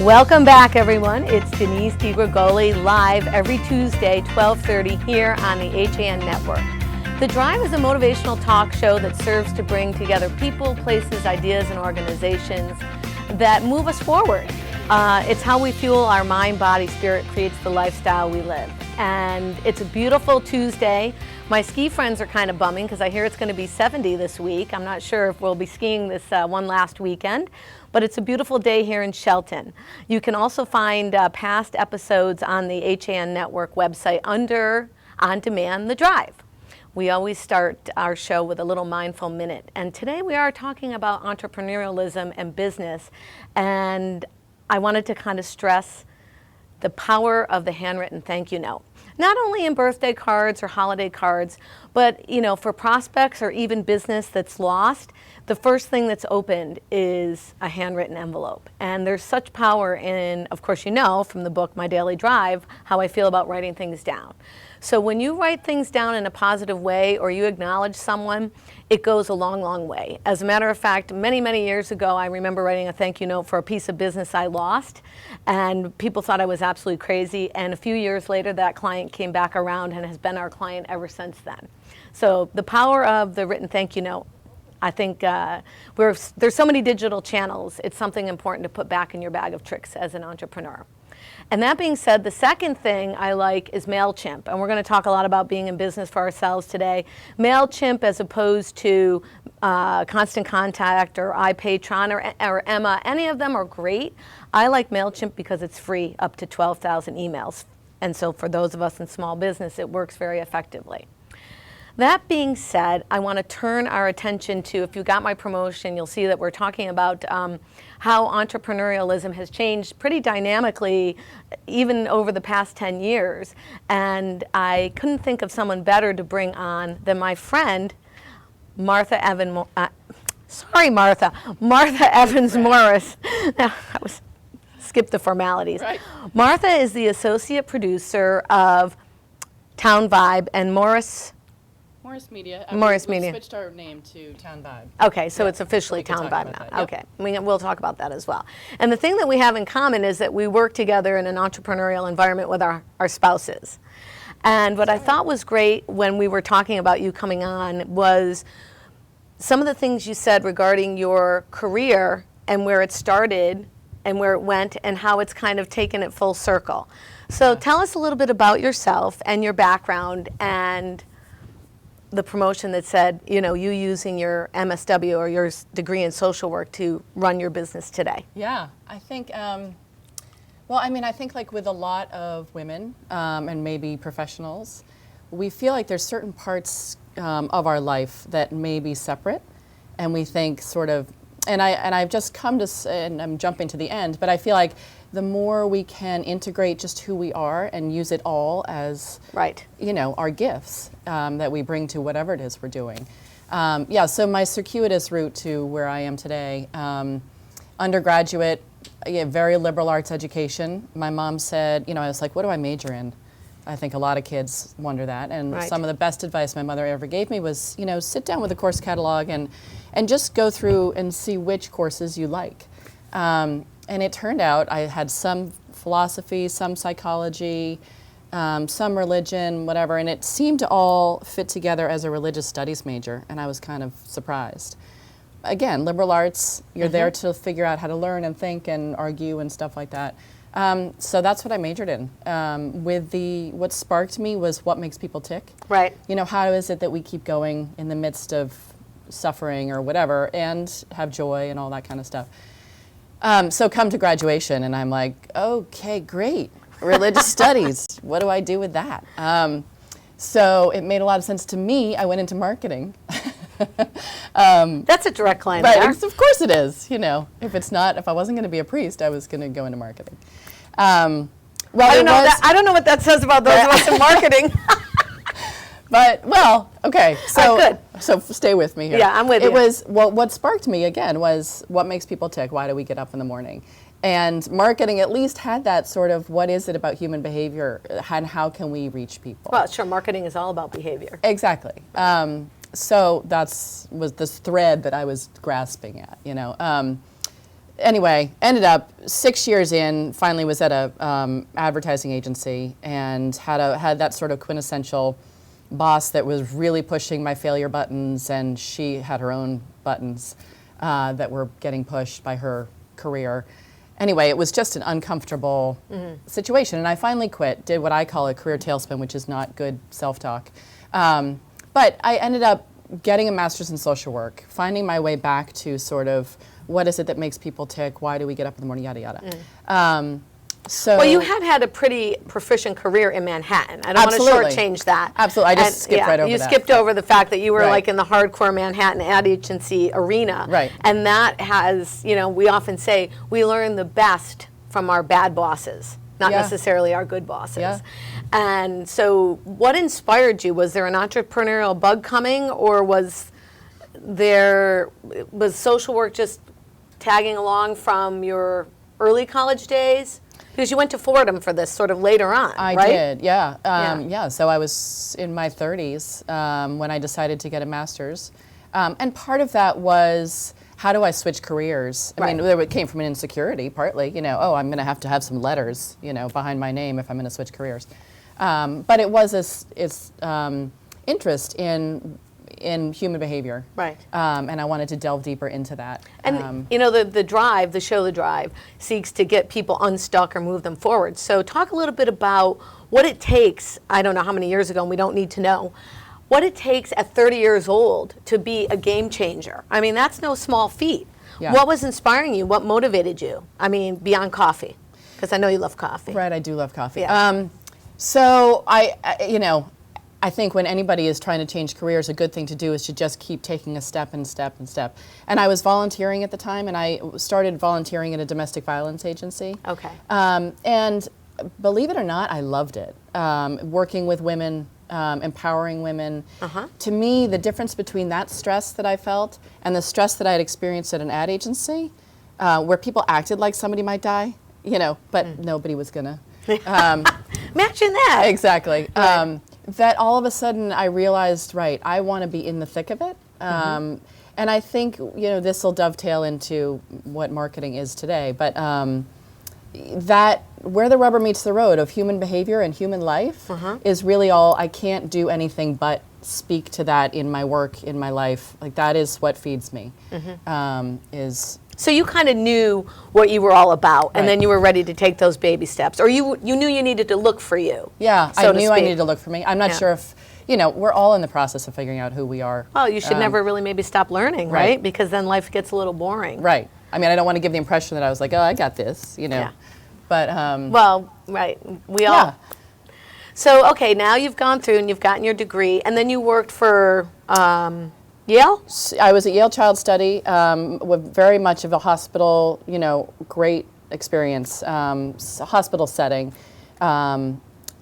Welcome back, everyone. It's Denise DiGrigoli, live every Tuesday, 12:30 here on the HAN Network. The Drive is a motivational talk show that serves to bring together people, places, ideas, and organizations that move us forward. It's how we fuel our mind, body, spirit, creates the lifestyle we live. And it's a beautiful Tuesday. My ski friends are kind of bumming because I hear it's going to be 70 this week. I'm not sure if we'll be skiing this one last weekend, but it's a beautiful day here in Shelton. You can also find past episodes on the HAN Network website under On Demand, The Drive. We always start our show with a little mindful minute. And today we are talking about entrepreneurialism and business. And I wanted to kind of stress the power of the handwritten thank you note. Not only in birthday cards or holiday cards, but for prospects or even business that's lost, the first thing that's opened is a handwritten envelope. And there's such power in, of course from the book, My Daily Drive, how I feel about writing things down. So when you write things down in a positive way or you acknowledge someone, it goes a long, long way. As a matter of fact, many, many years ago, I remember writing a thank you note for a piece of business I lost, and people thought I was absolutely crazy. And a few years later, that client came back around and has been our client ever since then. So the power of the written thank you note, I think there's so many digital channels, it's something important to put back in your bag of tricks as an entrepreneur. And that being said, the second thing I like is MailChimp. And we're going to talk a lot about being in business for ourselves today. MailChimp, as opposed to Constant Contact or iPatron or Emma, any of them are great. I like MailChimp because it's free up to 12,000 emails. And so for those of us in small business, it works very effectively. That being said, I want to turn our attention to, if you got my promotion, you'll see that we're talking about how entrepreneurialism has changed pretty dynamically even over the past 10 years. And I couldn't think of someone better to bring on than my friend, Martha Evans Morris. Skip the formalities. Right. Martha is the associate producer of Town Vibe and Morris Media. We switched our name to Town Vibe. Okay, so it's officially Town Vibe now. Yep. Okay, we'll talk about that as well. And the thing that we have in common is that we work together in an entrepreneurial environment with our spouses. And what I thought was great when we were talking about you coming on was some of the things you said regarding your career and where it started and where it went and how it's kind of taken it full circle. So tell us a little bit about yourself and your background and the promotion that said, you using your MSW or your degree in social work to run your business today. Yeah, I think, I think like with a lot of women and maybe professionals, we feel like there's certain parts of our life that may be separate, and we think sort of, and I've just come to, and I'm jumping to the end, but I feel like the more we can integrate just who we are and use it all as, our gifts that we bring to whatever it is we're doing. So my circuitous route to where I am today, undergraduate, very liberal arts education. My mom said, I was like, what do I major in? I think a lot of kids wonder that. And some of the best advice my mother ever gave me was, sit down with a course catalog and just go through and see which courses you like. And it turned out I had some philosophy, some psychology, some religion, whatever, and it seemed to all fit together as a religious studies major, and I was kind of surprised. Again, liberal arts, you're there to figure out how to learn and think and argue and stuff like that. So that's what I majored in. What sparked me was what makes people tick. Right. How is it that we keep going in the midst of suffering or whatever and have joy and all that kind of stuff. So come to graduation, and I'm like, okay, great, religious studies. What do I do with that? So it made a lot of sense to me. I went into marketing. That's a direct line there. Of course it is. If I wasn't going to be a priest, I was going to go into marketing. I don't know what that says about those of us in marketing. But, okay, good. So stay with me here. Yeah, I'm with you. It was, what sparked me, again, was what makes people tick? Why do we get up in the morning? And marketing at least had that sort of, what is it about human behavior, and how can we reach people? Well, sure, marketing is all about behavior. Exactly. So was this thread that I was grasping at, anyway, ended up 6 years in, finally was at a advertising agency and had that sort of quintessential boss that was really pushing my failure buttons, and she had her own buttons that were getting pushed by her career. Anyway, it was just an uncomfortable situation, and I finally quit, did what I call a career tailspin, which is not good self-talk. But I ended up getting a master's in social work, finding my way back to sort of what is it that makes people tick, why do we get up in the morning, yada, yada. Well, you have had a pretty proficient career in Manhattan. I don't want to shortchange that. Absolutely, I just skipped right over that. You skipped over the fact that you were like in the hardcore Manhattan ad agency arena. Right. And that has, you know, we often say we learn the best from our bad bosses, not necessarily our good bosses. Yeah. And so what inspired you? Was there an entrepreneurial bug coming, or was social work just tagging along from your early college days? Because you went to Fordham for this sort of later on, I right? did, yeah. So I was in my 30s when I decided to get a master's. And part of that was, how do I switch careers? I mean, it came from an insecurity, partly, you know, oh, I'm going to have some letters, you know, behind my name if I'm going to switch careers. But it was this interest in human behavior. Right. And I wanted to delve deeper into that. And you know, the Drive, the show The Drive, seeks to get people unstuck or move them forward. So talk a little bit about what it takes, I don't know how many years ago, and we don't need to know, what it takes at 30 years old to be a game changer. I mean, that's no small feat. Yeah. What was inspiring you? What motivated you? I mean, beyond coffee, because I know you love coffee. Right, I do love coffee. Yeah. So I think when anybody is trying to change careers, a good thing to do is to just keep taking a step and step and step. And I was volunteering at the time, and I started volunteering at a domestic violence agency. Okay. And believe it or not, I loved it. Working with women, empowering women. To me, the difference between that stress that I felt and the stress that I had experienced at an ad agency, where people acted like somebody might die, you know, but nobody was gonna. Imagine that. Exactly. Right. That all of a sudden I realized, right, I want to be in the thick of it. And I think, you know, this will dovetail into what marketing is today. But that where the rubber meets the road of human behavior and human life is really all. I can't do anything but speak to that in my work, in my life. Like, that is what feeds me. So you kind of knew what you were all about, and then you were ready to take those baby steps, or you knew you needed to look for you. Yeah, I knew I needed to look for me. I'm not sure if, you know, we're all in the process of figuring out who we are. Well, you should never really maybe stop learning, right? Because then life gets a little boring. Right. I mean, I don't want to give the impression that I was like, oh, I got this, you know. Yeah. But well, right. We all. Yeah. So okay, now you've gone through and you've gotten your degree, and then you worked for Yale? I was at Yale Child Study, with very much of a hospital, you know, great experience, hospital setting.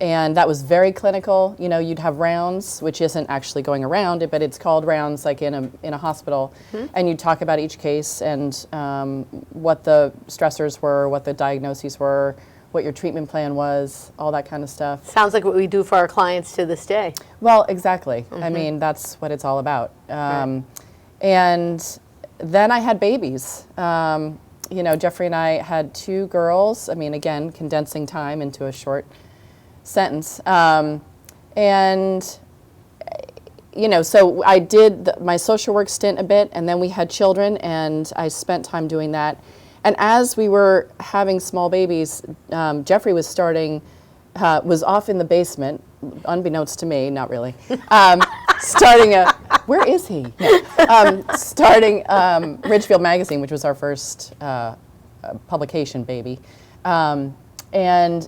And that was very clinical. You know, you'd have rounds, which isn't actually going around it, but it's called rounds, like in a hospital. And you'd talk about each case and what the stressors were, what the diagnoses were, what your treatment plan was, all that kind of stuff. Sounds like what we do for our clients to this day. Well, exactly. I mean, that's what it's all about. And then I had babies. You know, Jeffrey and I had 2 girls. I mean, again, condensing time into a short sentence. And, you know, so I did my social work stint a bit, and then we had children, and I spent time doing that. And as we were having small babies, Jeffrey was was off in the basement, unbeknownst to me, not really, where is he? Starting Ridgefield Magazine, which was our first publication baby. And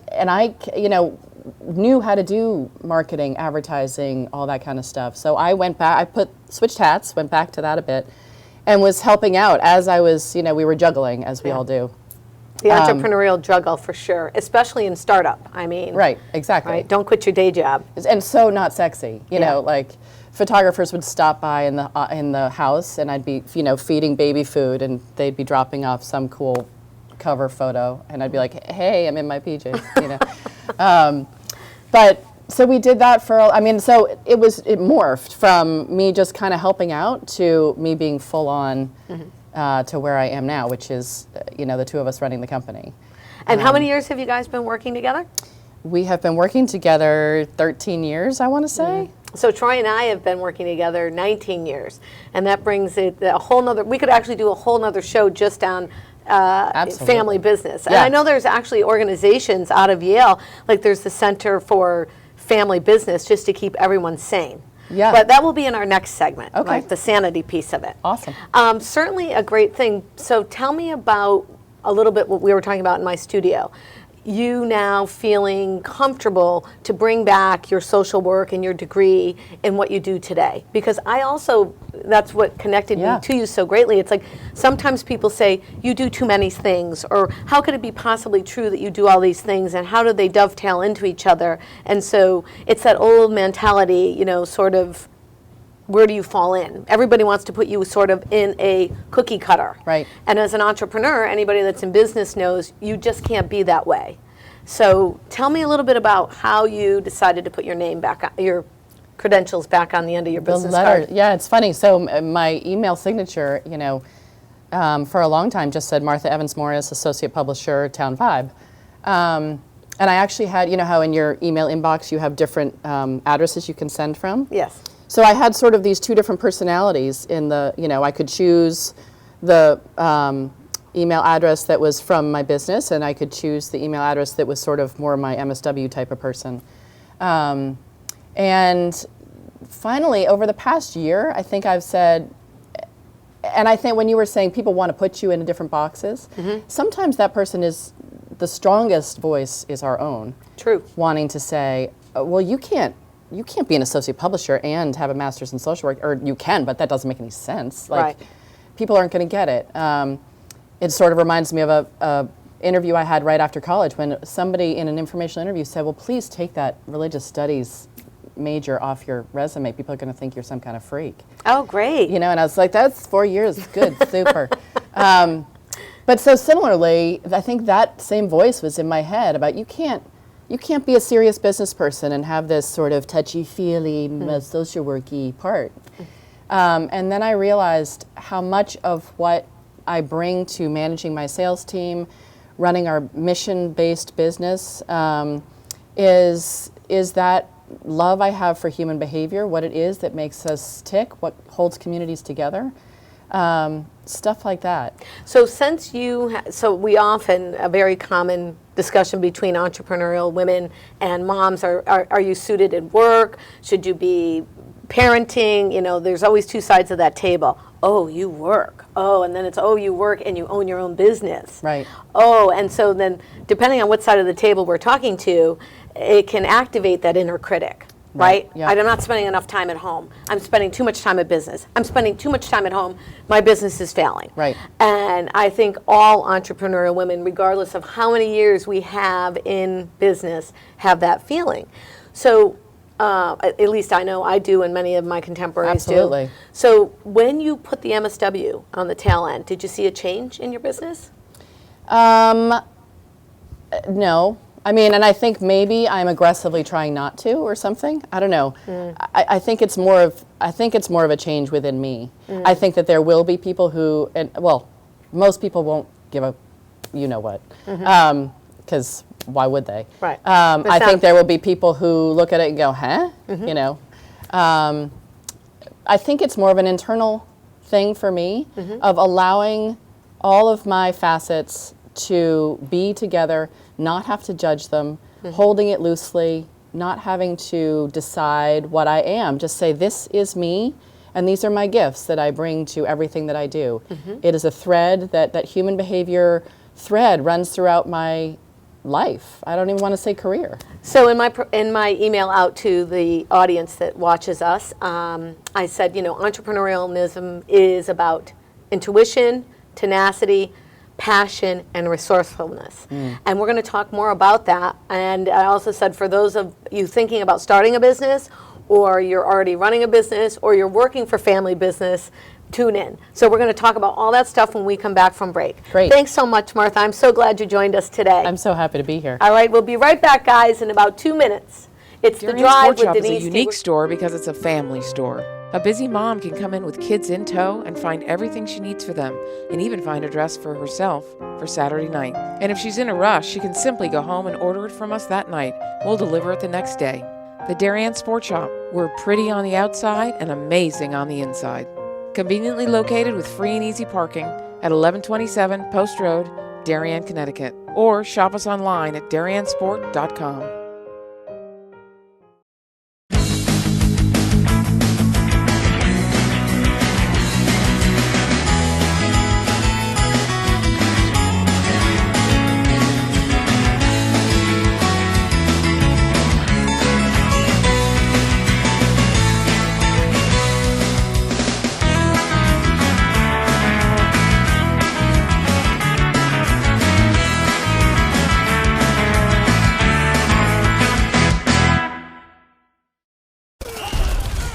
I, you know, knew how to do marketing, advertising, all that kind of stuff. So I went back, switched hats, went back to that a bit, and was helping out as I was, you know, we were juggling, as we all do. The entrepreneurial juggle, for sure, especially in startup. I mean, right, exactly. Right, don't quit your day job. And so not sexy, you know, like photographers would stop by in the house, and I'd be, you know, feeding baby food, and they'd be dropping off some cool cover photo, and I'd be like, hey, I'm in my PJs, you know. But so we did that for, I mean, so it morphed from me just kind of helping out to me being full on to where I am now, which is, the two of us running the company. And how many years have you guys been working together? We have been working together 13 years, I want to say. So Troy and I have been working together 19 years, and that brings it a whole nother, we could actually do a whole nother show just on family business. And Yeah. I know there's actually organizations out of Yale, like there's the Center for Family Business, just to keep everyone sane. Yeah. But that will be in our next segment, Okay. right? The sanity piece of it. Awesome. Certainly a great thing. So tell me about a little bit what we were talking about in my studio. You now feeling comfortable to bring back your social work and your degree in what you do today. Because I also, that's what connected Yeah. me to you so greatly. It's like sometimes people say, you do too many things, or how could it be possibly true that you do all these things, and how do they dovetail into each other? And so it's that old mentality, sort of, where do you fall in? Everybody wants to put you sort of in a cookie cutter. Right. And as an entrepreneur, anybody that's in business knows you just can't be that way. So tell me a little bit about how you decided to put your name back, your credentials back on the end of your business card. Yeah, it's funny. So my email signature, for a long time just said Martha Evans Morris, Associate Publisher, Town Vibe. And I actually had, how in your email inbox you have different addresses you can send from? Yes. So I had sort of these two different personalities in the, I could choose the email address that was from my business, and I could choose the email address that was sort of more my MSW type of person. And finally, over the past year, I think I've said, and I think when you were saying people want to put you into different boxes, sometimes that person is, the strongest voice is our own. True. Wanting to say, well, you can't be an associate publisher and have a master's in social work, or you can, but that doesn't make any sense. Like, right. People aren't going to get it. It sort of reminds me of a interview I had right after college when somebody in an informational interview said, well, please take that religious studies major off your resume. People are going to think you're some kind of freak. Oh, great. And I was like, that's 4 years, good, super. But so similarly, I think that same voice was in my head about you can't be a serious business person and have this sort of touchy-feely, social worky part. And then I realized how much of what I bring to managing my sales team, running our mission-based business, is that love I have for human behavior, what it is that makes us tick, what holds communities together. Stuff like that. So since so we often, a very common discussion between entrepreneurial women and moms are you suited at work? Should you be parenting? There's always two sides of that table. Oh, you work. Oh, and then it's, oh, you work and you own your own business. Right. Oh, and so then depending on what side of the table we're talking to, it can activate that inner critic. Right? Yeah. I'm not spending enough time at home. I'm spending too much time at business. I'm spending too much time at home. My business is failing. Right. And I think all entrepreneurial women, regardless of how many years we have in business, have that feeling. So at least I know I do, and many of my contemporaries Absolutely. do. So when you put the MSW on the tail end, did you see a change in your business? No. I mean, and I think maybe I'm aggressively trying not to, or something. I don't know. I think it's more of a change within me. I think that there will be people who, most people won't give a, what, because why would they? Right. I think there will be people who look at it and go, huh? I think it's more of an internal thing for me of allowing all of my facets to be together, not have to judge them, holding it loosely, not having to decide what I am. Just say, this is me, and these are my gifts that I bring to everything that I do. It is a thread, that human behavior thread runs throughout my life. I don't even want to say career. So in my email out to the audience that watches us, I said, entrepreneurialism is about intuition, tenacity, passion, and resourcefulness. And we're going to talk more about that. And I also said, for those of you thinking about starting a business, or you're already running a business, or you're working for family business, tune in. So we're going to talk about all that stuff when we come back from break. Great. Thanks so much, Martha. I'm so glad you joined us today. I'm so happy to be here. All right, we'll be right back, guys, in about 2 minutes. It's The Denise Drive with Workshop is Denise a unique DiGrigoli. store because it's a family store. A busy mom can come in with kids in tow and find everything she needs for them, and even find a dress for herself for Saturday night. And if she's in a rush, she can simply go home and order it from us that night. We'll deliver it the next day. The Darien Sport Shop. We're pretty on the outside and amazing on the inside. Conveniently located with free and easy parking at 1127 Post Road, Darien, Connecticut. Or shop us online at dariensport.com.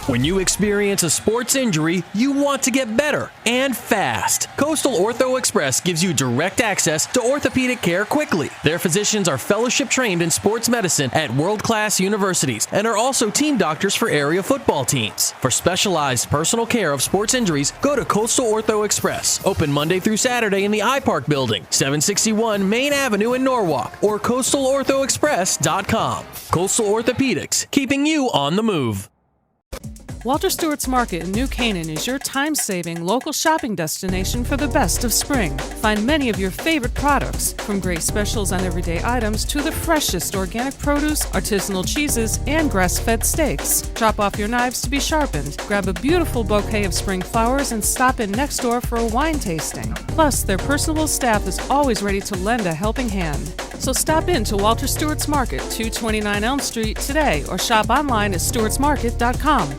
When you experience a sports injury, you want to get better and fast. Coastal Ortho Express gives you direct access to orthopedic care quickly. Their physicians are fellowship trained in sports medicine at world-class universities and are also team doctors for area football teams. For specialized personal care of sports injuries, go to Coastal Ortho Express, open Monday through Saturday in the iPark building, 761 Main Avenue in Norwalk, or coastalorthoexpress.com. Coastal Orthopedics, keeping you on the move. Walter Stewart's Market in New Canaan is your time-saving local shopping destination for the best of spring. Find many of your favorite products, from great specials on everyday items to the freshest organic produce, artisanal cheeses, and grass-fed steaks. Drop off your knives to be sharpened, grab a beautiful bouquet of spring flowers, and stop in next door for a wine tasting. Plus, their personable staff is always ready to lend a helping hand. So stop in to Walter Stewart's Market, 229 Elm Street today, or shop online at stewartsmarket.com.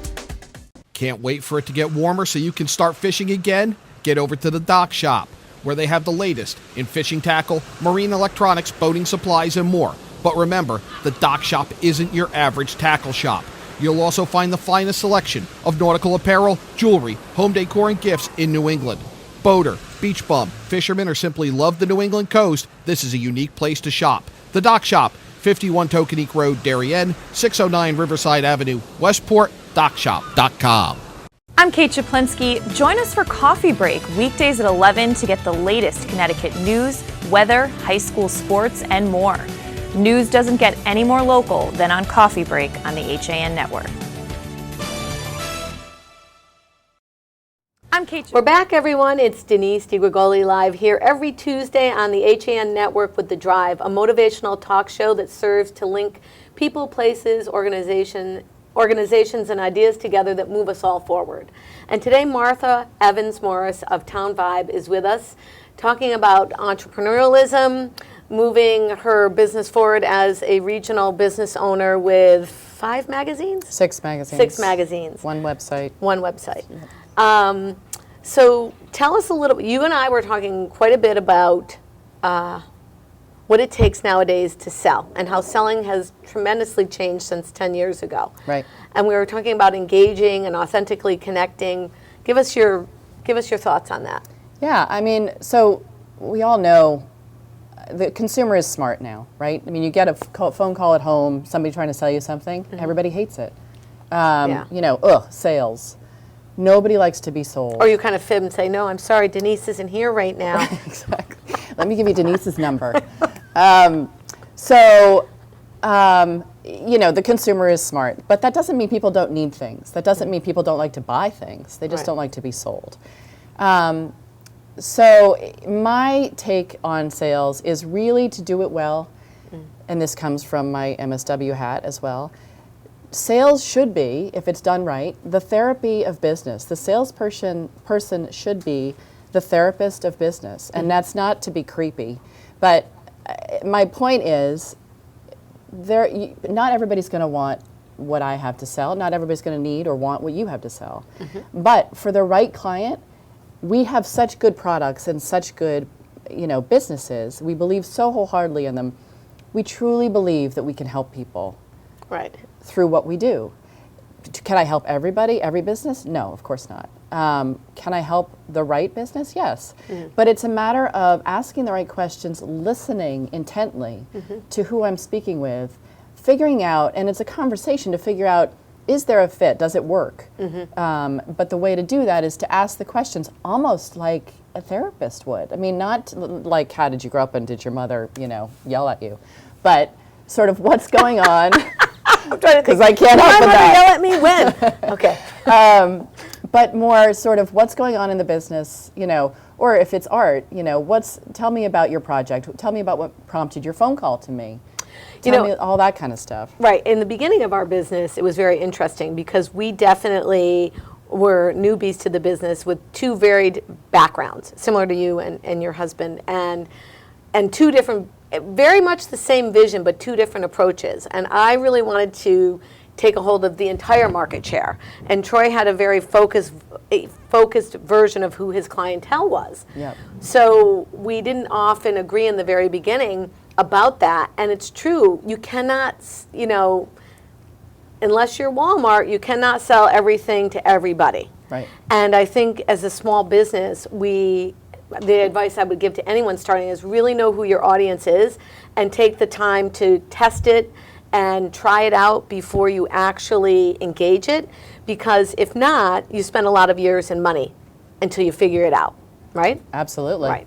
Can't wait for it to get warmer so you can start fishing again? Get over to the Dock Shop, where they have the latest in fishing tackle, marine electronics, boating supplies, and more. But remember, the Dock Shop isn't your average tackle shop. You'll also find the finest selection of nautical apparel, jewelry, home decor, and gifts in New England. Boater, beach bum, fisherman, or simply love the New England coast, this is a unique place to shop. The Dock Shop, 51 Tokenique Road, Darien, 609 Riverside Avenue, Westport, dockshop.com. I'm Kate Chaplinsky. Join us for Coffee Break, weekdays at 11 to get the latest Connecticut news, weather, high school sports, and more. News doesn't get any more local than on Coffee Break on the HAN Network. I'm Kate. We're back, everyone. It's Denise DiGrigoli live here every Tuesday on the HAN Network with The Drive, a motivational talk show that serves to link people, places, organizations, and ideas together that move us all forward. And today, Martha Evans-Morris of Town Vibe is with us, talking about entrepreneurialism, moving her business forward as a regional business owner with 5 magazines? 6 magazines. 6 magazines. One website. One website. So tell us a little, you and I were talking quite a bit about what it takes nowadays to sell and how selling has tremendously changed since 10 years ago. Right. And we were talking about engaging and authentically connecting. Give us your thoughts on that. Yeah, I mean, so we all know the consumer is smart now, right? I mean, you get a phone call at home, somebody trying to sell you something, everybody hates it. You know, sales. Nobody likes to be sold. Or you kind of fib and say, no, I'm sorry, Denise isn't here right now. Exactly. Let me give you Denise's number. You know, the consumer is smart, but that doesn't mean people don't need things. That doesn't mean people don't like to buy things. They just don't like to be sold. So my take on sales is really to do it well, and this comes from my MSW hat as well. Sales should be, if it's done right, the therapy of business. The salesperson should be the therapist of business, and that's not to be creepy. But my point is, not everybody's going to want what I have to sell. Not everybody's going to need or want what you have to sell. But for the right client, we have such good products and such good, businesses. We believe so wholeheartedly in them. We truly believe that we can help people. Right. Through what we do. Can I help everybody, every business? No, of course not. Can I help the right business? Yes. But it's a matter of asking the right questions, listening intently to who I'm speaking with, figuring out, and it's a conversation to figure out, is there a fit? Does it work? But the way to do that is to ask the questions almost like a therapist would. I mean, not like how did you grow up and did your mother, yell at you, but sort of what's going on. I'm trying to because I can't help with that. that. Yell at me when? Okay. But more sort of what's going on in the business, or if it's art, tell me about your project. Tell me about what prompted your phone call to me. Tell me all that kind of stuff. Right. In the beginning of our business, it was very interesting because we definitely were newbies to the business with two varied backgrounds, similar to you and your husband, and two different, very much the same vision, but two different approaches. And I really wanted to take a hold of the entire market share. And Troy had a very focused version of who his clientele was. Yep. So we didn't often agree in the very beginning about that. And it's true, you cannot, unless you're Walmart, you cannot sell everything to everybody. Right. And I think as a small business, the advice I would give to anyone starting is really know who your audience is and take the time to test it and try it out before you actually engage it, because if not, you spend a lot of years and money until you figure it out, right? Absolutely. Right.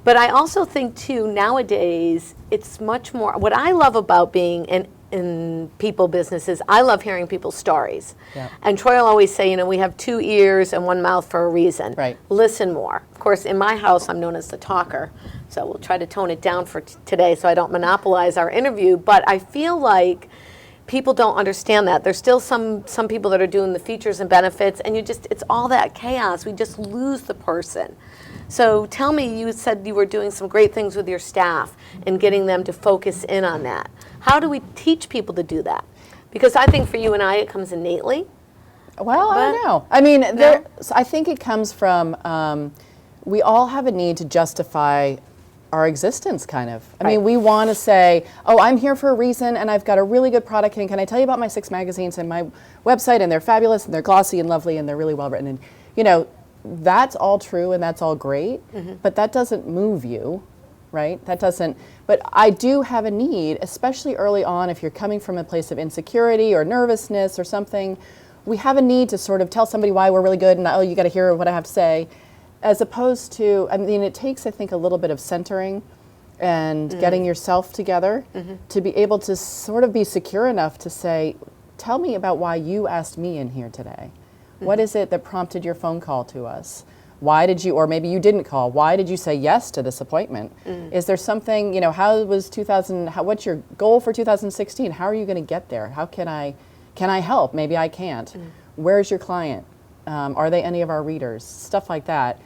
But I also think too, nowadays, it's much more, what I love about being in people businesses, I love hearing people's stories. Yeah. And Troy will always say, we have 2 ears and 1 mouth for a reason. Right. Listen more. Of course, in my house, I'm known as the talker, so we'll try to tone it down for today so I don't monopolize our interview. But I feel like people don't understand that. There's still some people that are doing the features and benefits, and it's all that chaos. We just lose the person. So tell me, you said you were doing some great things with your staff and getting them to focus in on that. How do we teach people to do that? Because I think for you and I, it comes innately. Well, I don't know. I mean, I think it comes from, we all have a need to justify our existence, kind of. I mean, we want to say, oh, I'm here for a reason, and I've got a really good product, and can I tell you about my 6 magazines and my website, and they're fabulous, and they're glossy and lovely, and they're really well written, and, that's all true, and that's all great, but that doesn't move you, right? That doesn't, but I do have a need, especially early on, if you're coming from a place of insecurity or nervousness or something, we have a need to sort of tell somebody why we're really good, and oh, you got to hear what I have to say, as opposed to, I mean, it takes, I think, a little bit of centering and getting yourself together to be able to sort of be secure enough to say, tell me about why you asked me in here today. What is it that prompted your phone call to us? Why did you, or maybe you didn't call, why did you say yes to this appointment? Is there something, how was what's your goal for 2016? How are you going to get there? How can I help? Maybe I can't. Where's your client? Are they any of our readers? Stuff like that.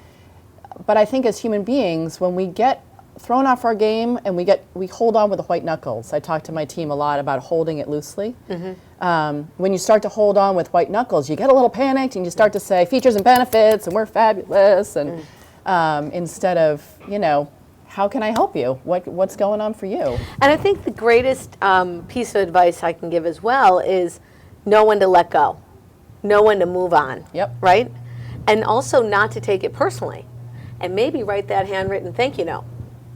But I think as human beings, when we get thrown off our game and we hold on with the white knuckles. I talk to my team a lot about holding it loosely. When you start to hold on with white knuckles, you get a little panicked and you start to say features and benefits and we're fabulous, and instead of, how can I help you? What's going on for you? And I think the greatest piece of advice I can give as well is know when to let go, know when to move on. Yep. Right? And also not to take it personally, and maybe write that handwritten thank you note.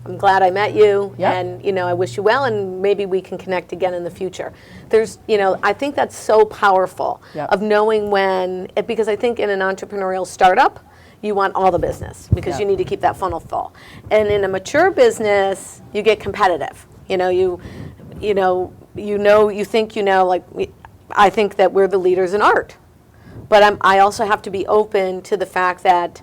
I'm glad I met you, and I wish you well, and maybe we can connect again in the future. There's, I think that's so powerful of knowing when, because I think in an entrepreneurial startup, you want all the business because you need to keep that funnel full. And in a mature business, you get competitive. You think like I think that we're the leaders in art, but I also have to be open to the fact that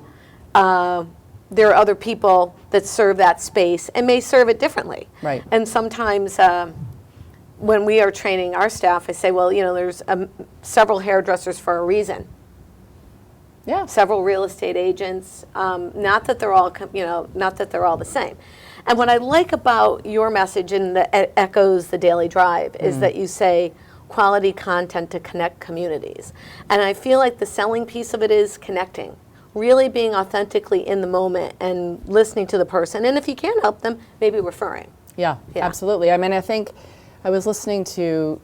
there are other people that serve that space and may serve it differently. Right. And sometimes when we are training our staff, I say, well, there's several hairdressers for a reason. Yeah. Several real estate agents. Not that they're all, not that they're all the same. And what I like about your message, and that echoes the Daily Drive, is that you say quality content to connect communities. And I feel like the selling piece of it is connecting. Really being authentically in the moment and listening to the person. And if you can't help them, maybe referring. Yeah, absolutely. I mean, I think I was listening to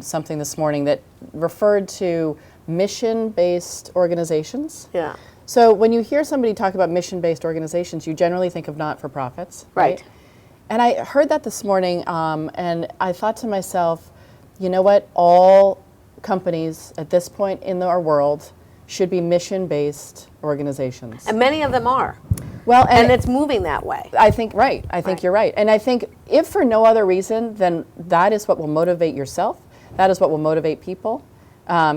something this morning that referred to mission-based organizations. Yeah. So when you hear somebody talk about mission-based organizations, you generally think of not-for-profits. Right. And I heard that this morning, and I thought to myself, you know what, all companies at this point in our world should be mission-based organizations. And many of them are. Well, And it's moving that way. I think, right. I think you're right. And I think if for no other reason, then that is what will motivate yourself. That is what will motivate people.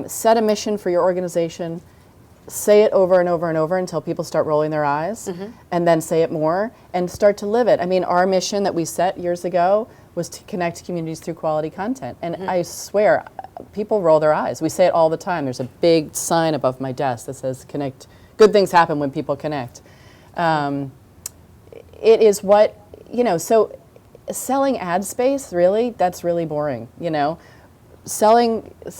Set a mission for your organization. Say it over and over and over until people start rolling their eyes, and then say it more and start to live it. I mean, our mission that we set years ago was to connect communities through quality content. And I swear, people roll their eyes. We say it all the time. There's a big sign above my desk that says, "Connect. Good things happen when people connect." It is what, so selling ad space, really, that's really boring,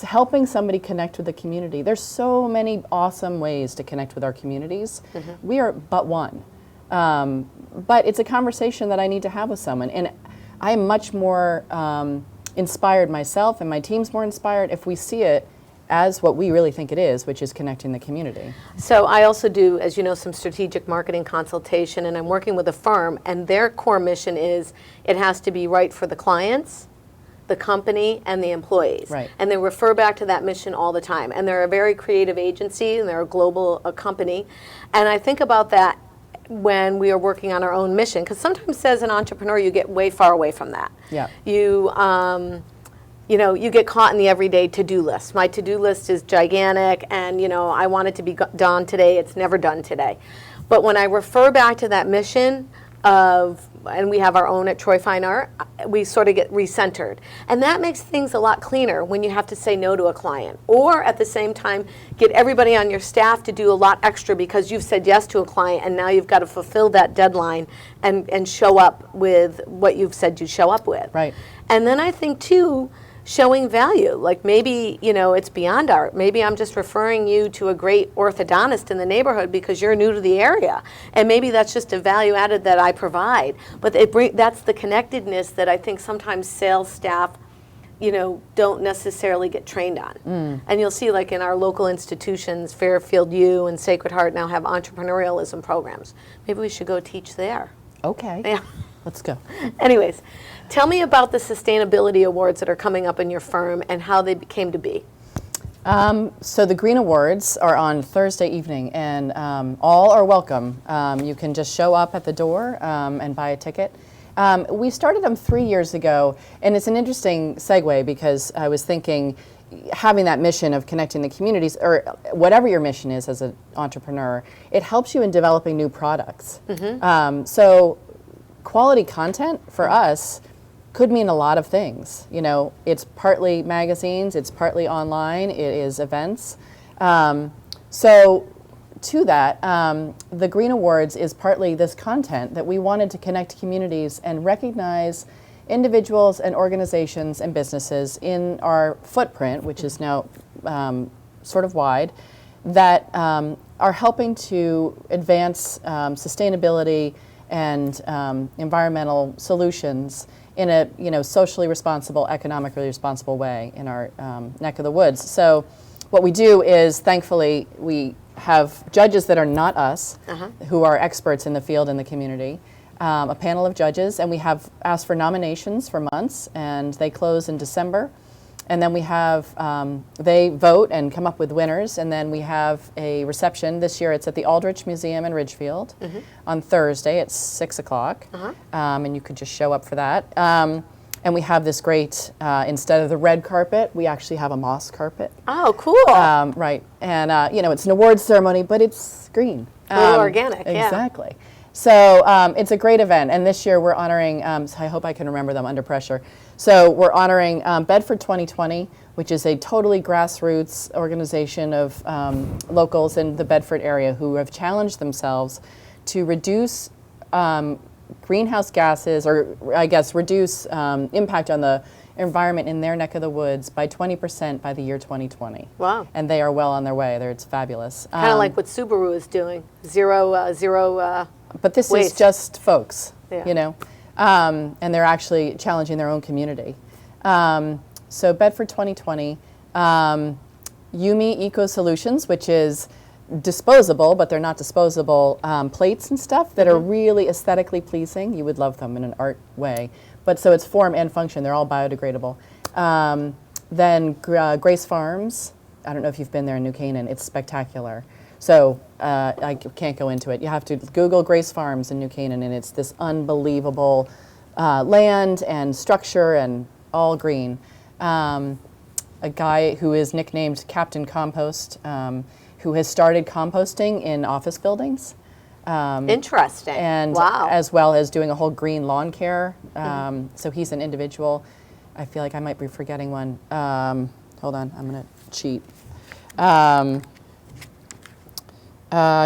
helping somebody connect with the community. There's so many awesome ways to connect with our communities. We are but one. But it's a conversation that I need to have with someone. And I'm much more inspired myself, and my team's more inspired if we see it as what we really think it is, which is connecting the community. So I also do, as you know, some strategic marketing consultation, and I'm working with a firm, and their core mission is it has to be right for the clients, the company, and the employees. Right. And they refer back to that mission all the time. And they're a very creative agency, and they're a global company. And I think about that when we are working on our own mission, because sometimes as an entrepreneur, you get way far away from that. Yeah. You get caught in the everyday to-do list. My to-do list is gigantic, and I want it to be done today. It's never done today. But when I refer back to that mission and we have our own at Troy Fine Art, we sort of get recentered. And that makes things a lot cleaner when you have to say no to a client. Or at the same time, get everybody on your staff to do a lot extra because you've said yes to a client, and now you've got to fulfill that deadline and show up with what you've said you show up with. Right. And then I think, too, showing value. Like maybe, it's beyond art. Maybe I'm just referring you to a great orthodontist in the neighborhood because you're new to the area. And maybe that's just a value added that I provide. But that's the connectedness that I think sometimes sales staff, don't necessarily get trained on. And you'll see, like in our local institutions, Fairfield U and Sacred Heart now have entrepreneurialism programs. Maybe we should go teach there. Okay. Yeah. Let's go. Anyways, tell me about the sustainability awards that are coming up in your firm and how they came to be. So the Green Awards are on Thursday evening, and all are welcome. You can just show up at the door and buy a ticket. We started them 3 years ago, and it's an interesting segue because I was thinking having that mission of connecting the communities, or whatever your mission is as an entrepreneur, it helps you in developing new products. So quality content for us could mean a lot of things. It's partly magazines, it's partly online, it is events. So to that, the Green Awards is partly this content that we wanted to connect communities and recognize individuals and organizations and businesses in our footprint, which is now sort of wide, that are helping to advance sustainability and environmental solutions in a socially responsible, economically responsible way in our neck of the woods. So what we do is, thankfully, we have judges that are not us, who are experts in the field and the community, a panel of judges, and we have asked for nominations for months, and they close in December. And then we have, they vote and come up with winners, and then we have a reception. This year it's at the Aldrich Museum in Ridgefield on Thursday at 6 o'clock, and you could just show up for that. And we have this great, instead of the red carpet, we actually have a moss carpet. Oh, cool. Right, and it's an awards ceremony, but it's green. A little organic, yeah. Exactly. So it's a great event, and this year we're honoring, so I hope I can remember them under pressure. So we're honoring Bedford 2020, which is a totally grassroots organization of locals in the Bedford area who have challenged themselves to reduce greenhouse gases, or I guess reduce impact on the environment in their neck of the woods by 20% by the year 2020. Wow. And they are well on their way. It's fabulous. Kind of like what Subaru is doing, zero but this waste. is just folks, Yeah. And they're actually challenging their own community. So Bedford 2020, Yumi Eco Solutions, which is disposable, but they're not disposable plates and stuff that are really aesthetically pleasing. You would love them in an art way. But so it's form and function. They're all biodegradable. Then Grace Farms. I don't know if you've been there in New Canaan. It's spectacular. So I can't go into it. You have to Google Grace Farms in New Canaan, and it's this unbelievable land and structure and all green. A guy who is nicknamed Captain Compost, who has started composting in office buildings. Interesting. And wow. as well as doing a whole green lawn care. So he's an individual. I feel like I might be forgetting one. Hold on, I'm going to cheat.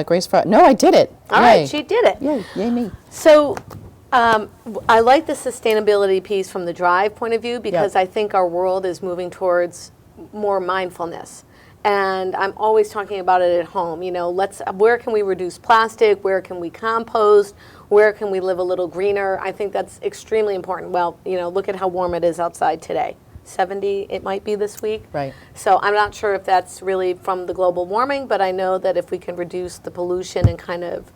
Grace Farm. No, I did it. All right, she did it. Yay me. So I like the sustainability piece from the drive point of view because I think our world is moving towards more mindfulness. And I'm always talking about it at home. You know, where can we reduce plastic? Where can we compost? Where can we live a little greener? I think that's extremely important. Well, you know, look at how warm it is outside today. 70 it might be this week. Right. So I'm not sure if that's really from the global warming, but I know that if we can reduce the pollution and kind of,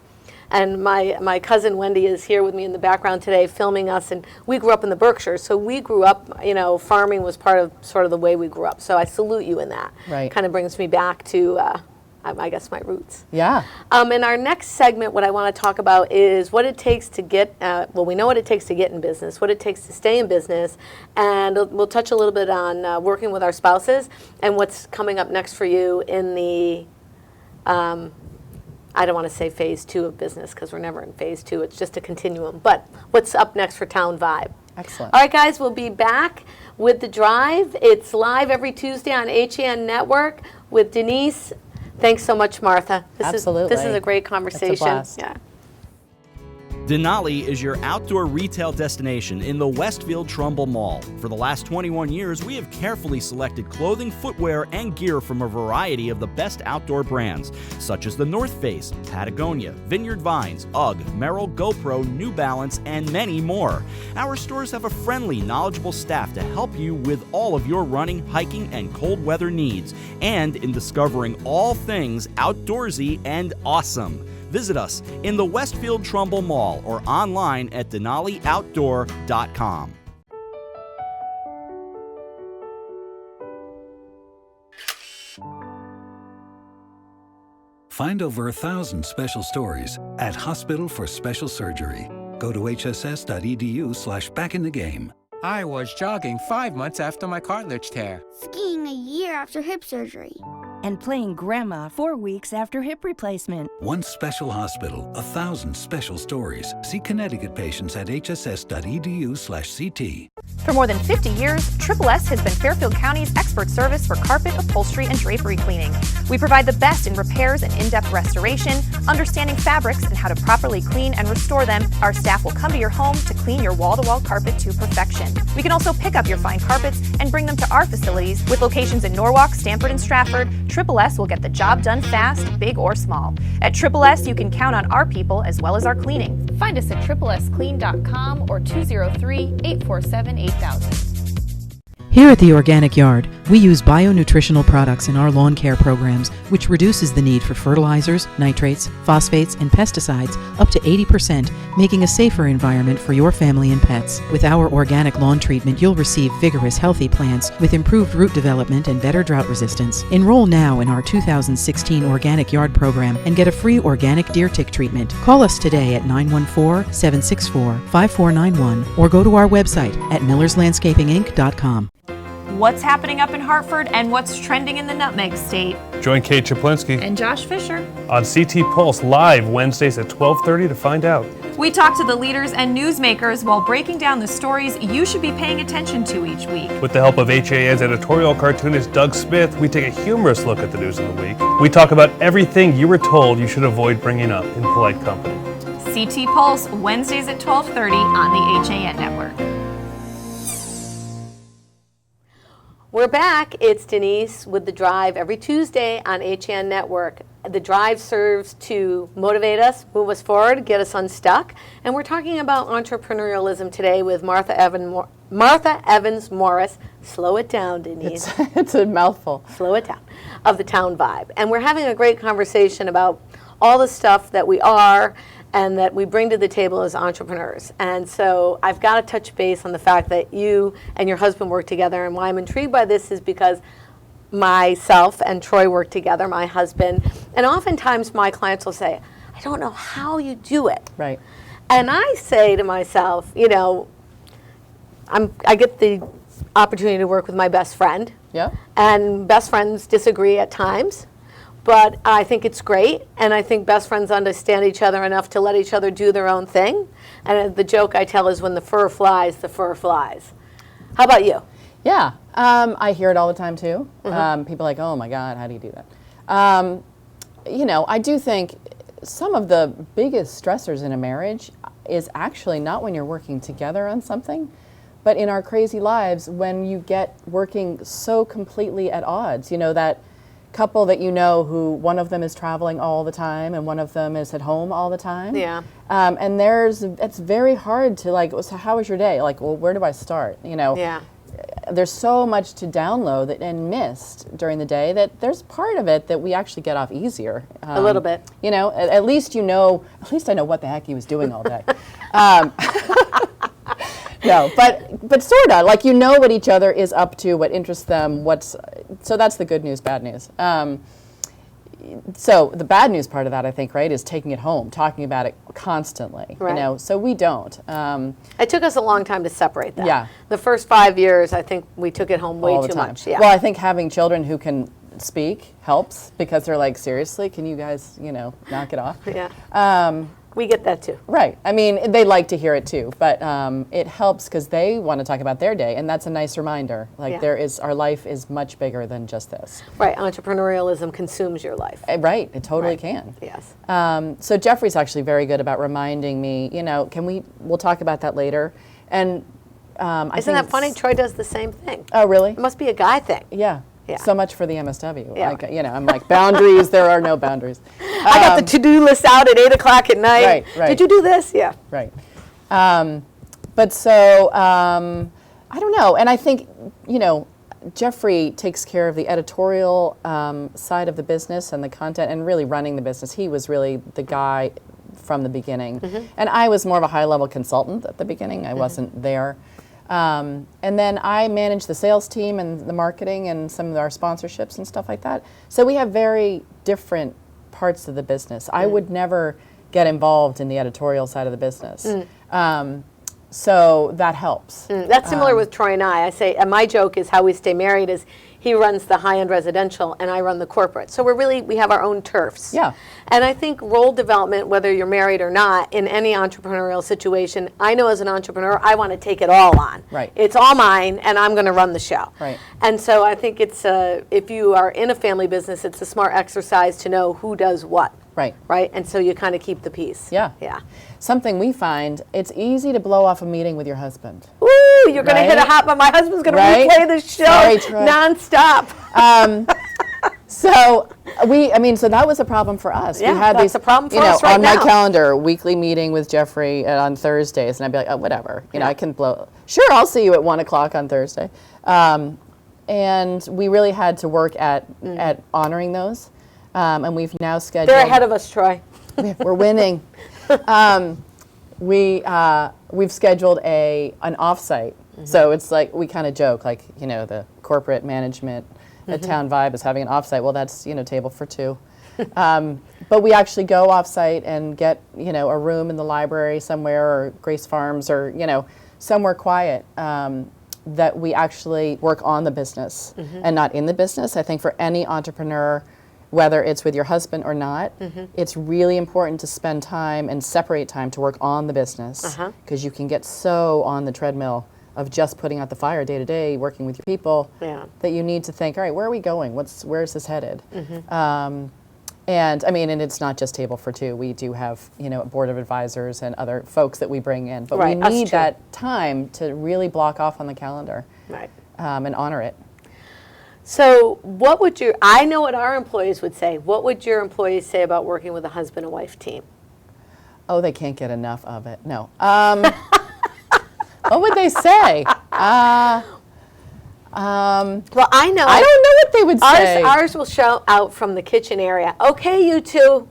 and my cousin Wendy is here with me in the background today filming us, and we grew up in the Berkshires, so we grew up, you know, farming was part of sort of the way we grew up. So I salute you in that. Right. Kind of brings me back to, I guess, my roots. Yeah. In our next segment, what I want to talk about is what it takes to get, well, we know what it takes to get in business, what it takes to stay in business, and we'll touch a little bit on working with our spouses and what's coming up next for you in the, I don't want to say phase 2 of business because we're never in phase 2, it's just a continuum, but what's up next for Town Vibe. Excellent. All right, guys, we'll be back with The Drive. It's live every Tuesday on HAN Network with Denise. Thanks so much, Martha. Absolutely. This is a great conversation. It's a blast. Yeah. Denali is your outdoor retail destination in the Westfield Trumbull Mall. For the last 21 years, we have carefully selected clothing, footwear, and gear from a variety of the best outdoor brands, such as the North Face, Patagonia, Vineyard Vines, UGG, Merrell, GoPro, New Balance, and many more. Our stores have a friendly, knowledgeable staff to help you with all of your running, hiking, and cold weather needs, and in discovering all things outdoorsy and awesome. Visit us in the Westfield Trumbull Mall or online at denalioutdoor.com. Find over 1,000 special stories at Hospital for Special Surgery. Go to hss.edu/backinthegame. I was jogging 5 months after my cartilage tear. Skiing a year after hip surgery. And playing grandma 4 weeks after hip replacement. One special hospital, 1,000 special stories. See Connecticut patients at hss.edu/CT. For more than 50 years, Triple S has been Fairfield County's expert service for carpet, upholstery, and drapery cleaning. We provide the best in repairs and in-depth restoration, understanding fabrics and how to properly clean and restore them. Our staff will come to your home to clean your wall-to-wall carpet to perfection. We can also pick up your fine carpets and bring them to our facilities with locations in Norwalk, Stamford, and Stratford. Triple S will get the job done fast, big or small. At Triple S, you can count on our people as well as our cleaning. Find us at triplesclean.com or 203-847-8000. Here at the Organic Yard, we use bionutritional products in our lawn care programs, which reduces the need for fertilizers, nitrates, phosphates, and pesticides up to 80%, making a safer environment for your family and pets. With our organic lawn treatment, you'll receive vigorous, healthy plants with improved root development and better drought resistance. Enroll now in our 2016 Organic Yard program and get a free organic deer tick treatment. Call us today at 914-764-5491 or go to our website at millerslandscapinginc.com. What's happening up in Hartford and what's trending in the Nutmeg State? Join Kate Chaplinsky And Josh Fisher on CT Pulse live Wednesdays at 12:30 to find out. We talk to the leaders and newsmakers while breaking down the stories you should be paying attention to each week. With the help of HAN's editorial cartoonist Doug Smith, we take a humorous look at the news of the week. We talk about everything you were told you should avoid bringing up in polite company. CT Pulse, Wednesdays at 12:30 on the HAN Network. We're back. It's Denise with The Drive every Tuesday on HAN Network. The Drive serves to motivate us, move us forward, get us unstuck. And we're talking about entrepreneurialism today with Martha Evans Morris. Slow it down, Denise. It's a mouthful. Slow it down. Of the Town Vibe. And we're having a great conversation about all the stuff that we are and that we bring to the table as entrepreneurs. And so I've got to touch base on the fact that you and your husband work together. And why I'm intrigued by this is because myself and Troy work together, my husband, and oftentimes my clients will say, I don't know how you do it. Right. And I say to myself, you know, I get the opportunity to work with my best friend. Yeah. And best friends disagree at times. But I think it's great, and I think best friends understand each other enough to let each other do their own thing. And the joke I tell is when the fur flies, the fur flies. How about you? Yeah, I hear it all the time too. People are like, oh my God, how do you do that? You know, I do think some of the biggest stressors in a marriage is actually not when you're working together on something, but in our crazy lives when you get working so completely at odds. You know, that couple that you know who one of them is traveling all the time and one of them is at home all the time. Yeah. And it's very hard to like, so how was your day? Like, well, where do I start? You know. Yeah. There's so much to download and missed during the day that there's part of it that we actually get off easier. A little bit. You know, at least I know what the heck he was doing all day. No, but sort of, like you know what each other is up to, what interests them, so that's the good news, bad news. So the bad news part of that, I think, right, is taking it home, talking about it constantly, right. You know, so we don't. It took us a long time to separate that. Yeah. The first 5 years, I think we took it home way all the too time. much. Yeah. Well, I think having children who can speak helps because they're like, seriously, can you guys, you know, knock it off? Yeah. We get that too. Right. I mean, they like to hear it too, but it helps because they want to talk about their day, and that's a nice reminder. Like our life is much bigger than just this. Right. Entrepreneurialism consumes your life. Right. It totally can. Yes. So Jeffrey's actually very good about reminding me. You know, we'll talk about that later. And isn't that funny? Troy does the same thing. Oh, really? It must be a guy thing. Yeah. Yeah. So much for the MSW. Yeah. Like, you know, I'm like, boundaries, there are no boundaries. I got the to-do list out at 8 o'clock at night. Right. Did you do this? Yeah. Right. But so, I don't know. And I think, you know, Jeffrey takes care of the editorial side of the business and the content and really running the business. He was really the guy from the beginning. And I was more of a high-level consultant at the beginning. I wasn't there. And then I manage the sales team and the marketing and some of our sponsorships and stuff like that. So we have very different parts of the business. I would never get involved in the editorial side of the business. So that helps. That's similar with Troy and I. I say, and my joke is how we stay married is he runs the high-end residential and I run the corporate. So we have our own turfs. Yeah. And I think role development, whether you're married or not, in any entrepreneurial situation, I know as an entrepreneur, I want to take it all on. Right. It's all mine and I'm going to run the show. Right. And so I think it's, if you are in a family business, it's a smart exercise to know who does what. Right. Right. And so you kind of keep the peace. Yeah. Yeah. Something we find, it's easy to blow off a meeting with your husband. Ooh, you're going to hit a hot, but my husband's going to replay the show nonstop. So so that was a problem for us. Yeah, we had that's a problem for us on right my now. calendar, weekly meeting with Jeffrey on Thursdays, and I'd be like, oh, whatever. You know, I can blow. Sure, I'll see you at 1 o'clock on Thursday. And we really had to work at honoring those. And we've now scheduled. They're ahead of us, Troy. We're winning. We've scheduled an offsite. So it's like we kind of joke, like, you know, the corporate management at Town Vibe is having an offsite. Well, that's, you know, table for two. But we actually go offsite and get, you know, a room in the library somewhere or Grace Farms or, you know, somewhere quiet that we actually work on the business and not in the business. I think for any entrepreneur, whether it's with your husband or not, it's really important to spend time and separate time to work on the business because you can get so on the treadmill of just putting out the fire day to day, working with your people, that you need to think, all right, where are we going? Where's this headed? And I mean, and it's not just table for two. We do have, you know, a board of advisors and other folks that we bring in, but we need that time to really block off on the calendar and honor it. So what would I know what our employees would say. What would your employees say about working with a husband and wife team? Oh, they can't get enough of it. No. What would they say? Well, I know. I don't know what they would say. Ours will shout out from the kitchen area, okay, you two.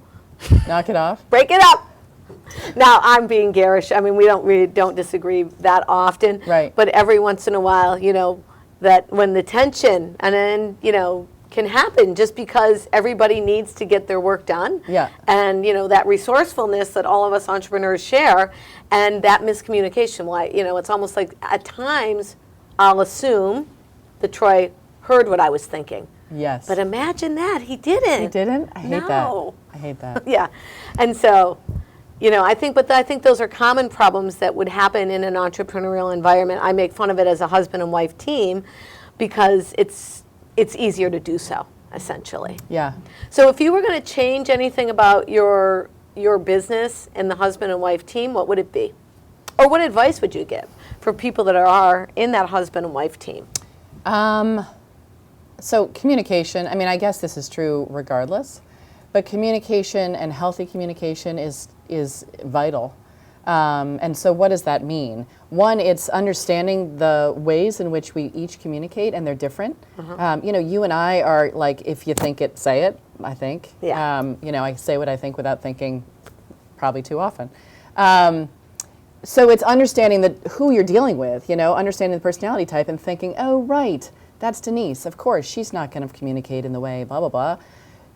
Knock it off. Break it up. Now, I'm being garish. I mean, we don't disagree that often. Right. But every once in a while, that when the tension and then, can happen just because everybody needs to get their work done. Yeah. And, that resourcefulness that all of us entrepreneurs share and that miscommunication. Why, it's almost like at times I'll assume that Troy heard what I was thinking. Yes. But imagine that. He didn't. He didn't? I hate that. I hate that. Yeah. And so, I think those are common problems that would happen in an entrepreneurial environment. I make fun of it as a husband and wife team because it's easier to do so, essentially. Yeah. So if you were going to change anything about your business and the husband and wife team, what would it be? Or what advice would you give for people that are in that husband and wife team? So communication, I guess this is true regardless, but communication and healthy communication is vital. And so what does that mean? One, it's understanding the ways in which we each communicate, and they're different. You and I are like, if you think it, say it, I think. Yeah. I say what I think without thinking probably too often. So it's understanding who you're dealing with, understanding the personality type and thinking, oh, right, that's Denise. Of course, she's not going to communicate in the way, blah, blah, blah.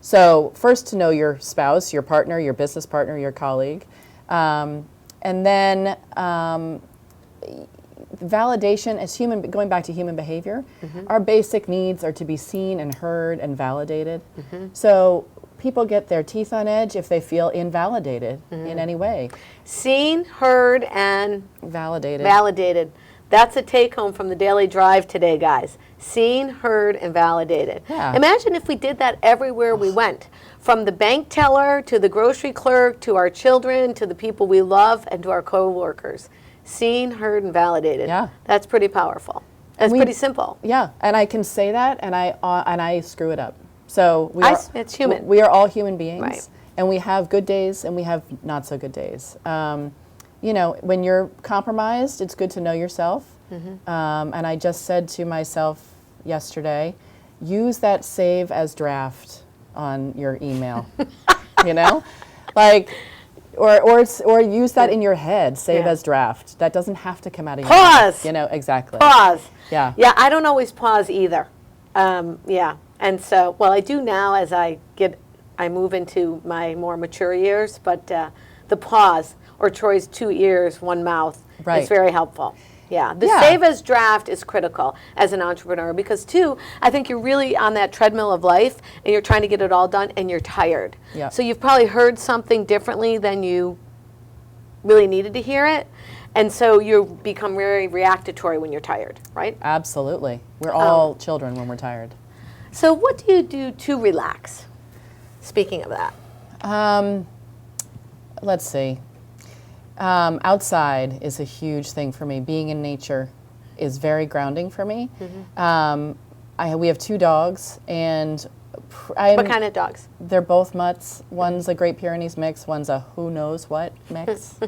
So first to know your spouse, your partner, your business partner, your colleague. And then validation as going back to human behavior, our basic needs are to be seen and heard and validated. So people get their teeth on edge if they feel invalidated in any way. Seen, heard, and validated. That's a take home from the daily drive today, guys. Seen, heard, and validated. Yeah. Imagine if we did that everywhere we went. From the bank teller to the grocery clerk to our children to the people we love and to our co-workers. Seen, heard, and validated. Yeah. That's pretty powerful. That's pretty simple. Yeah, and I can say that and I screw it up. So it's human. We are all human beings. Right. And we have good days and we have not so good days. When you're compromised, it's good to know yourself. And I just said to myself yesterday, use that save as draft on your email. Or use that in your head, save as draft. That doesn't have to come out of your Pause. mouth. Exactly. Pause. Yeah. Yeah, I don't always pause either. And so, I do now as I move into my more mature years, but the pause, or Troy's 2 ears, 1 mouth, is very helpful. Yeah, the save as draft is critical as an entrepreneur because, too, I think you're really on that treadmill of life and you're trying to get it all done and you're tired. Yeah. So you've probably heard something differently than you really needed to hear it. And so you become very reactatory when you're tired, right? Absolutely. We're all children when we're tired. So what do you do to relax? Speaking of that. Let's see. Outside is a huge thing for me. Being in nature is very grounding for me. We have 2 dogs, and what kind of dogs? They're both mutts. One's a Great Pyrenees mix. One's a who knows what mix.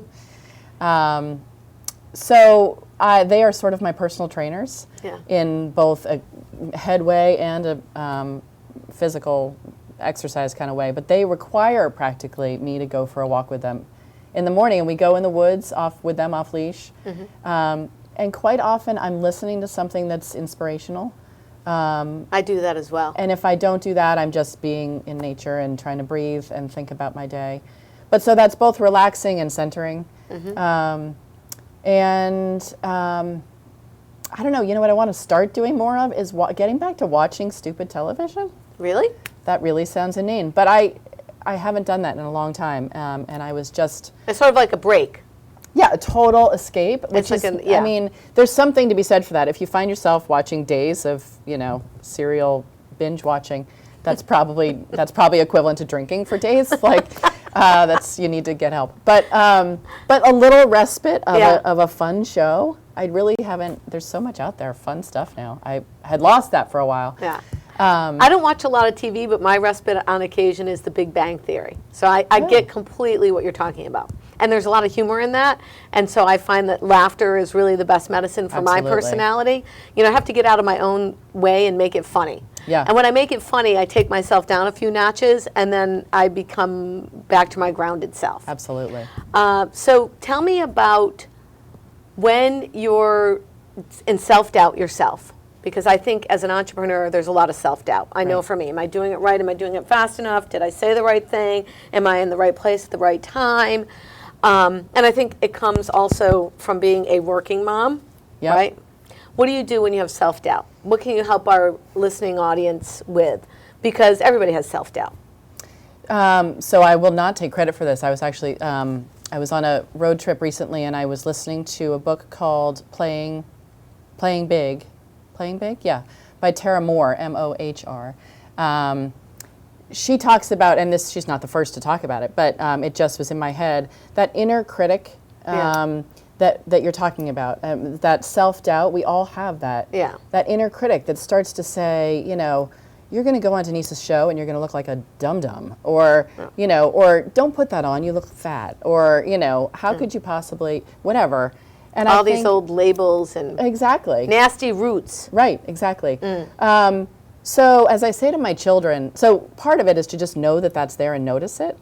So they are sort of my personal trainers in both a headway and a physical exercise kind of way. But they require practically me to go for a walk with them in the morning, and we go in the woods with them off leash. And quite often I'm listening to something that's inspirational. I do that as well. And if I don't do that, I'm just being in nature and trying to breathe and think about my day. But so that's both relaxing and centering. I don't know, what I want to start doing more of is getting back to watching stupid television. Really? That really sounds inane. But I haven't done that in a long time. And I was just... It's sort of like a break. Yeah, a total escape, which is, I mean, there's something to be said for that. If you find yourself watching days of, serial binge watching, that's probably equivalent to drinking for days. Like, you need to get help. But a little respite of a fun show. I really haven't. There's so much out there, fun stuff now. I had lost that for a while. Yeah. I don't watch a lot of TV, but my respite on occasion is The Big Bang Theory. So I get completely what you're talking about. And there's a lot of humor in that. And so I find that laughter is really the best medicine for my personality. I have to get out of my own way and make it funny. Yeah. And when I make it funny, I take myself down a few notches, and then I become back to my grounded self. Absolutely. So tell me about when you're in self-doubt yourself. Because I think as an entrepreneur, there's a lot of self-doubt. I know for me, am I doing it right? Am I doing it fast enough? Did I say the right thing? Am I in the right place at the right time? And I think it comes also from being a working mom, right? What do you do when you have self-doubt? What can you help our listening audience with? Because everybody has self-doubt. So I will not take credit for this. I was actually, I was on a road trip recently, and I was listening to a book called Playing Big, yeah, by Tara Mohr, M-O-H-R. She talks about, and she's not the first to talk about it, but it just was in my head, that inner critic that you're talking about, that self-doubt. We all have that. Yeah. That inner critic that starts to say, you know, you're going to go on Denise's show and you're going to look like a dum-dum, or, you know, or don't put that on, you look fat, or, you know, how could you possibly, whatever. And all these old labels and nasty roots. Right, exactly. So as I say to my children, so part of it is to just know that that's there and notice it.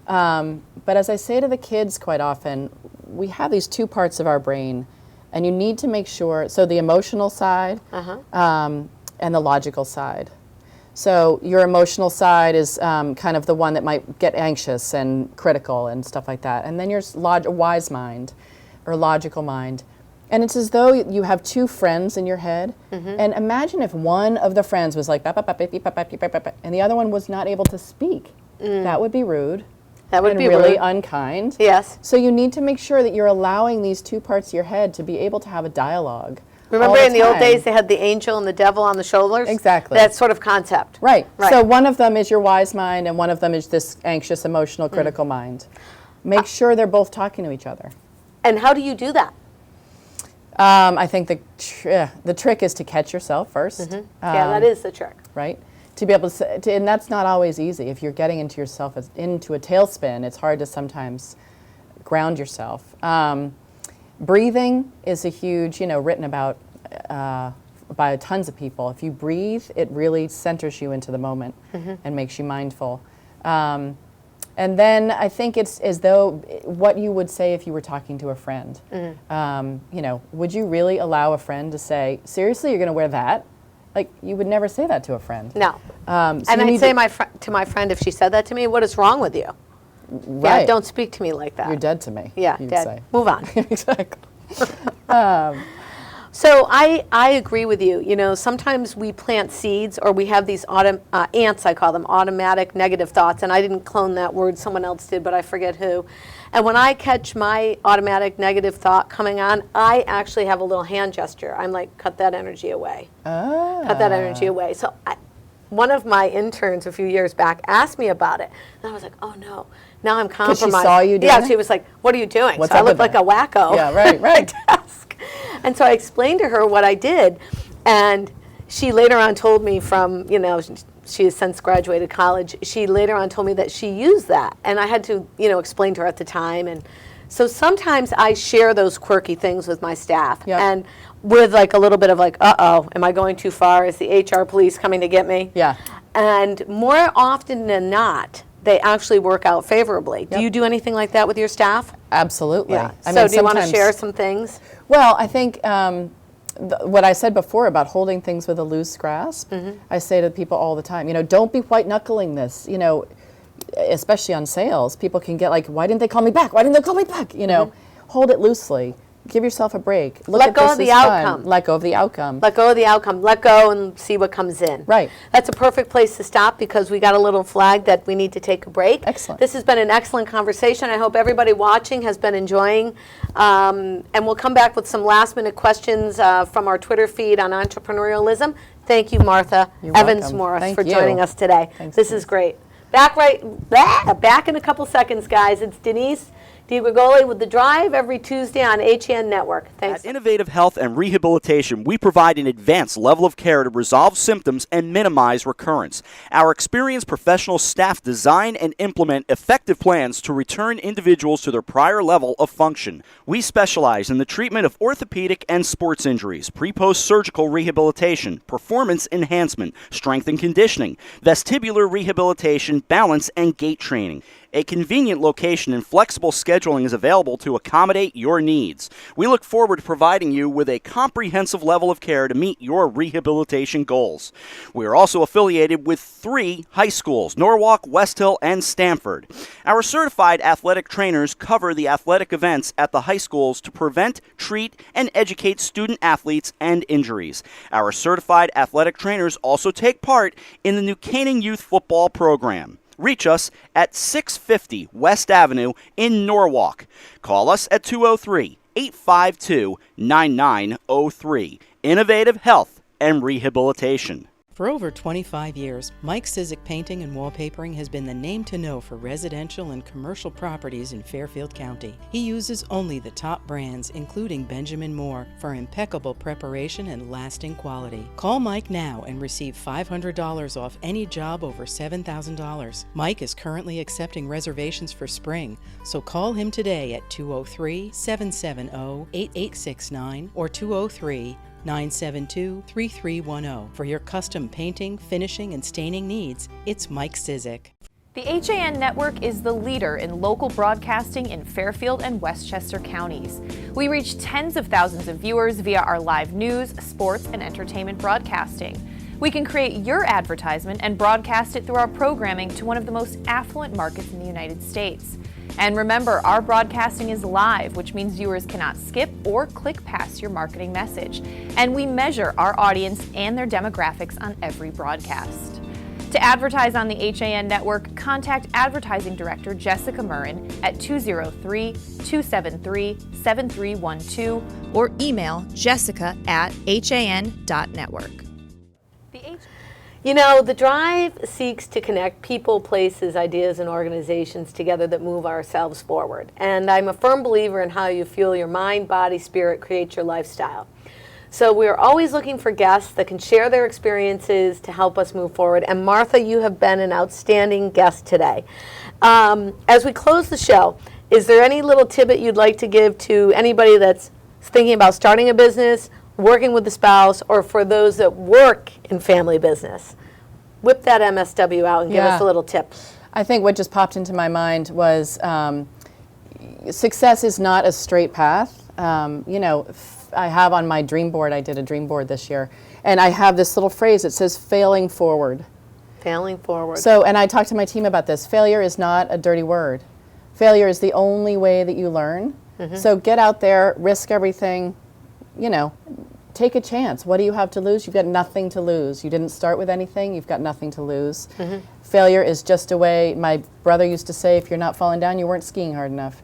But as I say to the kids quite often, we have these two parts of our brain, and you need to make sure, so the emotional side and the logical side. So your emotional side is kind of the one that might get anxious and critical and stuff like that. And then your wise mind, or logical mind. And it's as though you have two friends in your head. And imagine if one of the friends was like, and the other one was not able to speak. That would be rude. That would be really rude. Unkind. Yes. So you need to make sure that you're allowing these two parts of your head to be able to have a dialogue. Remember in the old days they had the angel and the devil on the shoulders? Exactly. That sort of concept. Right. So one of them is your wise mind, and one of them is this anxious, emotional, critical mind. Make sure they're both talking to each other. And how do you do that? I think the trick is to catch yourself first. Yeah, that is the trick. Right? To be able to, and that's not always easy. If you're getting into yourself into a tailspin, it's hard to sometimes ground yourself. Breathing is a huge, written about by tons of people. If you breathe, it really centers you into the moment and makes you mindful. And then I think it's as though what you would say if you were talking to a friend. Would you really allow a friend to say, seriously, you're going to wear that? Like, you would never say that to a friend. No. So and I'd say to my friend, if she said that to me, what is wrong with you? Right. Yeah, don't speak to me like that. You're dead to me. Yeah, dead. Say. Move on. Exactly. So I agree with you. Sometimes we plant seeds, or we have these ants, I call them, automatic negative thoughts. And I didn't clone that word, someone else did, but I forget who. And when I catch my automatic negative thought coming on, I actually have a little hand gesture. I'm like, cut that energy away. Cut that energy away. So one of my interns a few years back asked me about it. And I was like, oh no, now I'm compromised. Because she saw you doing it? She was like, what are you doing? What's so I looked like a wacko. Yeah, right. Desk. And so I explained to her what I did. And she later on told me from, she has since graduated college, she later on told me that she used that. And I had to, explain to her at the time. And so sometimes I share those quirky things with my staff. Yep. And with like a little bit of like, uh-oh, am I going too far? Is the HR police coming to get me? Yeah. And more often than not, they actually work out favorably. Yep. Do you do anything like that with your staff? Absolutely. Yeah. So do you want to share some things? Well, I think what I said before about holding things with a loose grasp, I say to people all the time, don't be white knuckling this, especially on sales. People can get like, why didn't they call me back? Why didn't they call me back? Hold it loosely. Give yourself a break. Let go of the outcome. Let go of the outcome. Let go of the outcome. Let go and see what comes in. Right. That's a perfect place to stop because we got a little flag that we need to take a break. Excellent. This has been an excellent conversation. I hope everybody watching has been enjoying. And we'll come back with some last minute questions from our Twitter feed on entrepreneurialism. Thank you, Martha Evans-Morris, for joining us today. Thanks, this is great. Back in a couple seconds, guys. It's Denise DiGrigoli with The Drive every Tuesday on HN Network. Thanks. At Innovative Health and Rehabilitation, we provide an advanced level of care to resolve symptoms and minimize recurrence. Our experienced professional staff design and implement effective plans to return individuals to their prior level of function. We specialize in the treatment of orthopedic and sports injuries, pre-post surgical rehabilitation, performance enhancement, strength and conditioning, vestibular rehabilitation, balance and gait training. A convenient location and flexible scheduling is available to accommodate your needs. We look forward to providing you with a comprehensive level of care to meet your rehabilitation goals. We are also affiliated with 3 high schools, Norwalk, West Hill, and Stamford. Our certified athletic trainers cover the athletic events at the high schools to prevent, treat, and educate student athletes and injuries. Our certified athletic trainers also take part in the New Canaan Youth Football Program. Reach us at 650 West Avenue in Norwalk. Call us at 203-852-9903. Innovative Health and Rehabilitation. For over 25 years, Mike Cizik Painting and Wallpapering has been the name to know for residential and commercial properties in Fairfield County. He uses only the top brands, including Benjamin Moore, for impeccable preparation and lasting quality. Call Mike now and receive $500 off any job over $7,000. Mike is currently accepting reservations for spring, so call him today at 203-770-8869 or 203-972-3310. For your custom painting, finishing, and staining needs, it's Mike Cizik. The HAN Network is the leader in local broadcasting in Fairfield and Westchester counties. We reach tens of thousands of viewers via our live news, sports, and entertainment broadcasting. We can create your advertisement and broadcast it through our programming to one of the most affluent markets in the United States. And remember, our broadcasting is live, which means viewers cannot skip or click past your marketing message. And we measure our audience and their demographics on every broadcast. To advertise on the HAN Network, contact Advertising Director Jessica Murrin at 203-273-7312 or email jessica@han.network. You know, The Drive seeks to connect people, places, ideas, and organizations together that move ourselves forward. And I'm a firm believer in how you fuel your mind, body, spirit, create your lifestyle. So we're always looking for guests that can share their experiences to help us move forward. And Martha, you have been an outstanding guest today. As we close the show, is there any little tidbit you'd like to give to anybody that's thinking about starting a business, working with a spouse, or for those that work in family business? Whip that MSW out and give us a little tip. I think what just popped into my mind was success is not a straight path. You know, I have on my dream board, I did a dream board this year, and I have this little phrase that says failing forward. Failing forward. So, and I talked to my team about this. Failure is not a dirty word. Failure is the only way that you learn. Mm-hmm. So get out there, risk everything, you know, take a chance. What do you have to lose? You've got nothing to lose. You didn't start with anything. You've got nothing to lose. Mm-hmm. Failure is just a way. My brother used to say, if you're not falling down, you weren't skiing hard enough.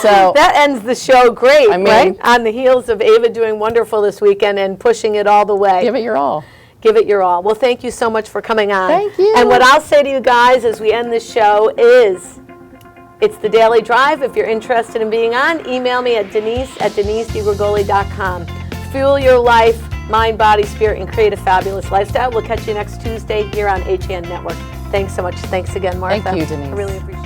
So that ends the show great, right? On the heels of Ava doing wonderful this weekend and pushing it all the way. Give it your all. Give it your all. Well, thank you so much for coming on. Thank you. And what I'll say to you guys as we end this show is, it's the Daily Drive. If you're interested in being on, email me at denise@denisedigrigoli.com. Fuel your life, mind, body, spirit, and create a fabulous lifestyle. We'll catch you next Tuesday here on HN Network. Thanks so much. Thanks again, Martha. Thank you, Denise. I really appreciate it.